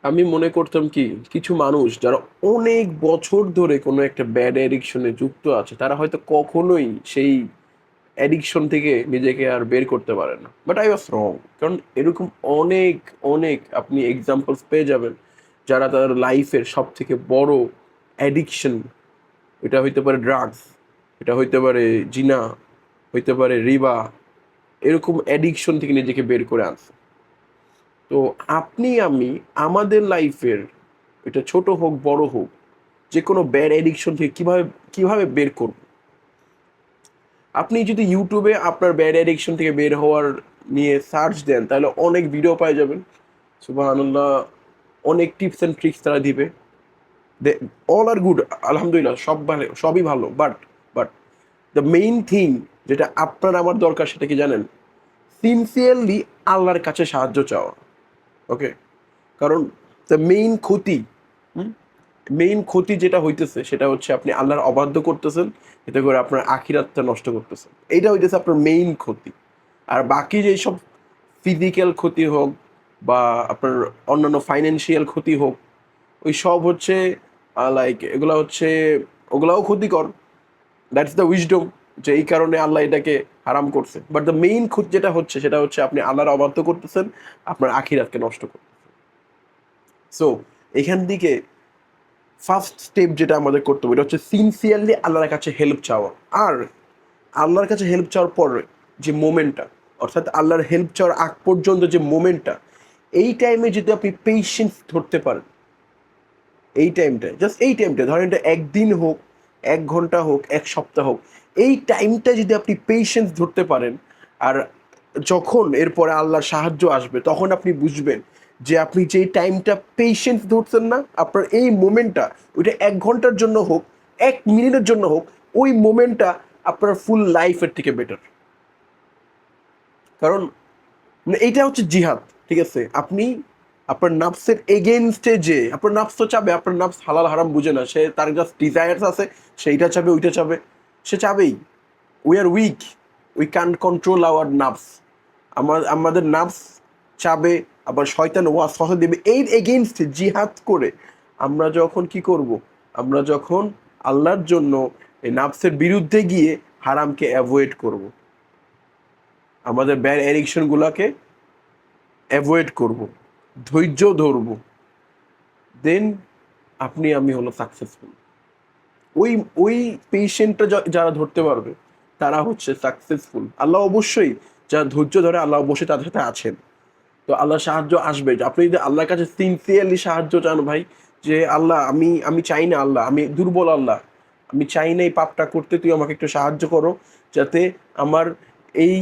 আমি মনে করতাম কি, কিছু মানুষ যারা অনেক বছর ধরে কোনো একটা ব্যাড অ্যাডিকশনে যুক্ত আছে তারা হয়তো কখনোই সেই অ্যাডিকশন থেকে নিজেকে আর বের করতে পারে না, বাট আই ওয়াজ রং। কারণ এরকম অনেক অনেক আপনি এক্সাম্পলস পেয়ে যাবেন যারা তাদের লাইফের সব থেকে বড় অ্যাডিকশন, এটা হইতে পারে ড্রাগস, এটা হইতে পারে জিনা, হইতে পারে রিবা, এরকম অ্যাডিকশন থেকে নিজেকে বের করে আনছে। তো আপনি আমি আমাদের লাইফের, এটা ছোট হোক বড় হোক, যে কোনো ব্যাড অ্যাডিকশন থেকে কিভাবে কিভাবে বের করব। আপনি যদি ইউটিউবে আপনার ব্যাড অ্যাডিকশন থেকে বের হওয়ার নিয়ে সার্চ দেন তাহলে অনেক ভিডিও পাই যাবেন। সুবহানাল্লাহ, অনেক টিপস অ্যান্ড ট্রিক্স তারা দিবে। দে অল আর গুড, আলহামদুলিল্লাহ, সব ভালো, সবই ভালো, বাট দ্য মেইন থিং যেটা আপনার আমার দরকার সেটা কি জানেন? সিনসিয়ারলি আল্লাহর কাছে সাহায্য চাওয়া। ওকে? কারণ দ্য মেইন ক্ষতি যেটা হইতেছে সেটা হচ্ছে আপনি আল্লাহর অবাধ্য করতেছেন, এতে করে আপনার আখিরাতটা নষ্ট করতেছেন। এইটা হইতেছে আপনার মেইন ক্ষতি। আর বাকি যেসব ফিজিক্যাল ক্ষতি হোক বা আপনার অন্যান্য ফাইন্যান্সিয়াল ক্ষতি হোক, ওই সব হচ্ছে লাইক এগুলা হচ্ছে, ওগুলাও ক্ষতিকর। দ্যাটস দ্য উইজডম, যে এই কারণে আল্লাহ এটাকে হারাম করছে। বাট দ্য মেইন ক্ষতি যেটা হচ্ছে সেটা হচ্ছে আপনি আল্লাহর অবাধ্য করতেছেন, আপনার আখিরাতকে নষ্ট করতেছেন। সো এখান থেকে ফার্স্ট স্টেপ যেটা আমাদের করতে হবে এটা হচ্ছে সিনসিয়ারলি আল্লাহর কাছে হেল্প চাওয়া। আর আল্লাহর কাছে হেল্প চাওয়ার পরে যে মোমেন্টটা, অর্থাৎ আল্লাহর হেল্প চাওয়ার আগ পর্যন্ত যে মোমেন্টটা, এই টাইমে যদি আপনি পেশেন্স ধরতে পারেন, এই টাইমটা ধরেন, এটা একদিন হোক, 1 ঘন্টা হোক, 1 সপ্তাহ হোক, এই টাইমটা যদি আপনি পেশেন্স ধরতে পারেন, আর যখন এরপরে আল্লাহর সাহায্য আসবে তখন আপনি বুঝবেন যে আপনি যেই টাইমটা পেশেন্স ধরছেন না, আপনার এই মোমেন্টটা, ওইটা 1 ঘন্টার জন্য হোক, 1 মিনিটের জন্য হোক, ওই মোমেন্টটা আপনার ফুল লাইফের থেকে বেটার। কারণ মানে এইটা হচ্ছে জিহাদ। ঠিক আছে? আপনি আপনার নাফসের এগেনস্টে, যে আপনার নাফস তো চাবে, আপনার নাফস হালাল হারাম বুঝে না, সে তার জাস্ট ডিজায়ার্স আছে, সেইটা চাবে, ওইটা চাবে, সে চাবেই। We are weak, we can control our নাফস। আমাদের নাফস চাবে, আবার শয়তান ওয়াসওয়াসা দেবে। এর এগেনস্টে জিহাদ করে আমরা যখন কি করব, আমরা যখন আল্লাহর জন্য এই নাফসের বিরুদ্ধে গিয়ে হারামকে অ্যাভয়েড করব, আমাদের ব্যাড অ্যাডিকশনগুলোকে অ্যাভয়েড করব, ধৈর্য ধরব, দেন আপনি আমি হলো সাকসেসফুল। ওই ওই পেশেন্টটা যারা ধরতে পারবে তারা হচ্ছে সাকসেসফুল। আল্লাহ অবশ্যই যারা ধৈর্য ধরে আল্লাহ অবশ্যই তাদের সাথে আছেন। তো আল্লাহ সাহায্য আসবে। আপনি যদি আল্লাহর কাছে সিনসিয়ারলি সাহায্য চান ভাই, যে আল্লাহ আমি আমি চাই না, আল্লাহ আমি দুর্বল, আল্লাহ আমি চাই না এই পাপটা করতে, তুই আমাকে একটু সাহায্য করো, যাতে আমার এই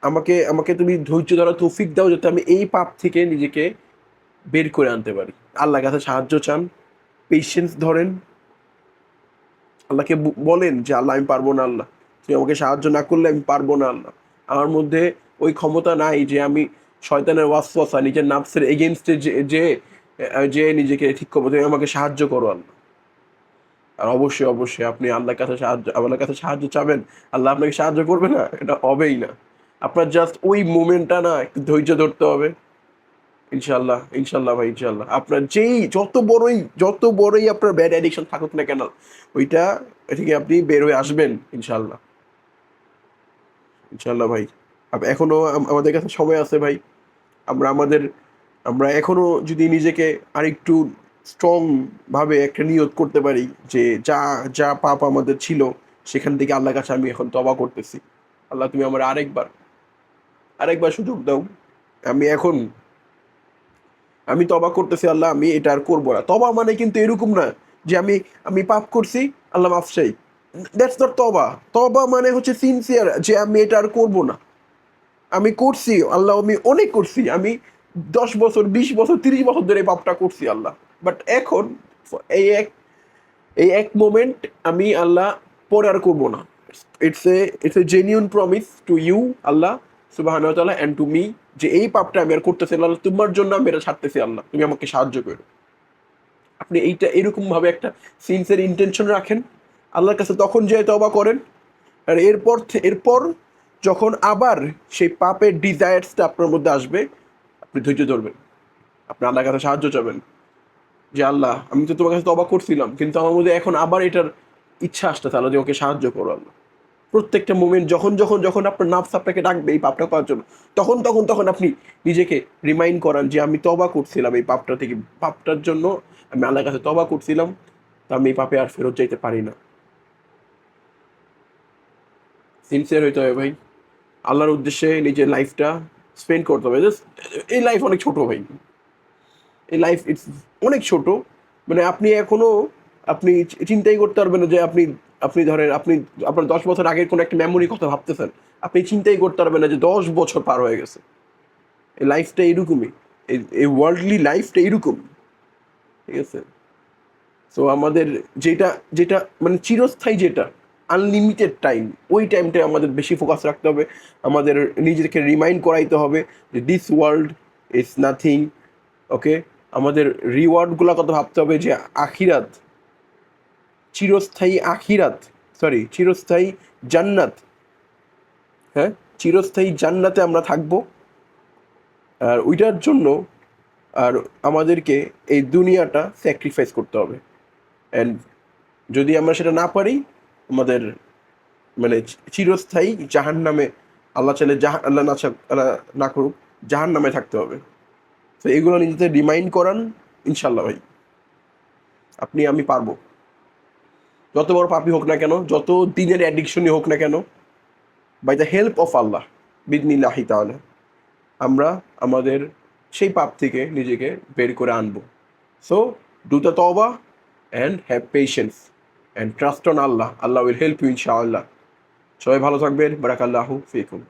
আমাকে আমাকে তুমি ধৈর্য ধরা তৌফিক দাও, যাতে আমি এই পাপ থেকে নিজেকে বের করে আনতে পারি। আল্লাহর কাছে সাহায্য চান, পেশেন্স ধরেন, আল্লাহকে বলেন যে আল্লাহ আমি পারবো না, আল্লাহ তুমি আমাকে সাহায্য না করলে আমি পারবো না, আল্লাহ আমার মধ্যে ওই ক্ষমতা নাই যে আমি শয়তানের ওয়াসওয়াসা, নিজের নাফসের এগেনস্টে যে যে যে নিজেকে ঠিক করবো, তুমি আমাকে সাহায্য করো আল্লাহ। আর অবশ্যই অবশ্যই আপনি আল্লাহর কাছে সাহায্য চাবেন, আল্লাহ আপনাকে সাহায্য করবে না? এটা হবেই না। আপনার জাস্ট ওই মোমেন্টটা না একটু ধৈর্য ধরতে হবে। ইনশাল্লাহ, ইনশাল্লাহ ভাই, ইনশাল্লাহ আপনার যেই যত বড়ই আপনার ব্যাড অ্যাডিকশন থাকুক না কেন, ওইটা থেকে আপনি বের হয়ে আসবেন ইনশাল্লাহ। ইনশাল্লাহ ভাই। এখনো আমাদের কাছে সময় আছে ভাই। আমরা আমাদের আমরা এখনো যদি নিজেকে আরেকটু স্ট্রং ভাবে একটা নিয়ত করতে পারি যে যা যা পাপ আমাদের ছিল সেখান থেকে আল্লাহর কাছে আমি এখন তওবা করতেছি, আল্লাহ তুমি আমার আরেকবার আরেকবার সুযোগ দাও। আমি এখন আমি তবা করতেছি, আল্লাহ আমি এটা আর করবো না। তবা মানে কিন্তু এরকম না যে আমি আমি পাপ করছি, আল্লাহ মাফ চাই। দ্যাটস নট তবা। তবা মানে হচ্ছে সিনসিয়ার, যে আমি এটা আর করবো না। আমি করছি আল্লাহ, আমি অনেক করছি, আমি 10 বছর, 20 বছর, 30 বছর ধরে এই পাপটা করছি আল্লাহ। বাট এখন এই এক এই এক মোমেন্ট আমি আল্লাহ পরে আর করবো না। It's a genuine promise to you আল্লাহ সুবহানাহু ওয়া তাআলা এন্ড টু মি, যে এই পাপটা আমি আর করতেছি না আল্লাহ, তোমার জন্য আমি এটা ছাড়তেছি আল্লাহ, তুমি আমাকে সাহায্য করো। আপনি এইটা এরকম ভাবে একটা সিনসিয়ার ইন্টেনশন রাখেন, আল্লাহর কাছে তখন যে তওবা করেন। আর এরপর যখন আবার সেই পাপের ডিজায়ার্সটা আপনার মধ্যে আসবে, আপনি ধৈর্য ধরবেন, আপনি আল্লাহর কাছে সাহায্য চাবেন, যে আল্লাহ আমি তো তোমার কাছে তওবা করছিলাম, কিন্তু আমার মধ্যে এখন আবার এটার ইচ্ছা আসতেছে, আল্লাহ যে ওকে সাহায্য করো আল্লাহ। প্রত্যেকটা মোমেন্ট যখন যখন যখন আপনার নাফস আপনাকে ডাকবে এই পাপটা করার জন্য, তখন তখন তখন আপনি নিজেকে রিমাইন্ড করান যে আমি তওবা করছিলাম এই পাপটা থেকে, পাপটার জন্য আমি আল্লাহর কাছে তওবা করছিলাম, তো আমি এই পাপে আর ফেরত যাইতে পারি না। সিনসিয়ার হইতে হবে ভাই, আল্লাহর উদ্দেশ্যে নিজের লাইফটা স্পেন্ড করতে হবে। Just এই লাইফ অনেক ছোট ভাই, এই লাইফ ইটস অনেক ছোট। মানে আপনি এখনো আপনি চিন্তাই করতে পারবেন না যে আপনি আপনি ধরেন আপনি আপনার 10 বছর আগের কোনো একটা মেমোরি কথা ভাবতেছেন, আপনি চিন্তাই করতে পারবেন না যে 10 বছর পার হয়ে গেছে। এই লাইফটা এরকমই, এই ওয়ার্ল্ডলি লাইফটা এরকম, ঠিক আছে। সো আমাদের যেটা যেটা মানে চিরস্থায়ী, যেটা আনলিমিটেড টাইম, ওই টাইমটায় আমাদের বেশি ফোকাস রাখতে হবে। আমাদের নিজেকে রিমাইন্ড করাইতে হবে যে দিস ওয়ার্ল্ড ইজ নাথিং, ওকে। আমাদের রিওয়ার্ডগুলোর কথা ভাবতে হবে যে আখিরাত, চিরস্থায়ী আখিরাত, সরি চিরস্থায়ী জান্নাত, হ্যাঁ, চিরস্থায়ী জান্নাতে আমরা থাকবো। আর ওইটার জন্য আর আমাদেরকে এই দুনিয়াটা স্যাক্রিফাইস করতে হবে। অ্যান্ড যদি আমরা সেটা না পারি, আমাদের মানে চিরস্থায়ী জাহান নামে, আল্লাহ চাইলে আল্লাহ আল্লাহ না করুক, জাহান নামে থাকতে হবে। তো এগুলো নিজেদের রিমাইন্ড করান, ইনশাল্লাহ ভাই আপনি আমি পারবো। যত বড় পাপই হোক না কেন, যত দিনের অ্যাডিকশনই হোক না কেন, বাই দ্য হেল্প অফ আল্লাহ বিদনিল্লাহি তাআলা আমরা আমাদের সেই পাপ থেকে নিজেকে বের করে আনবো। সো ডু দ্য তওবা and have patience and trust on Allah, Allah will help you ইনশাআল্লাহ। সবাই ভালো থাকবেন, বারাকাল্লাহু ফিকুম।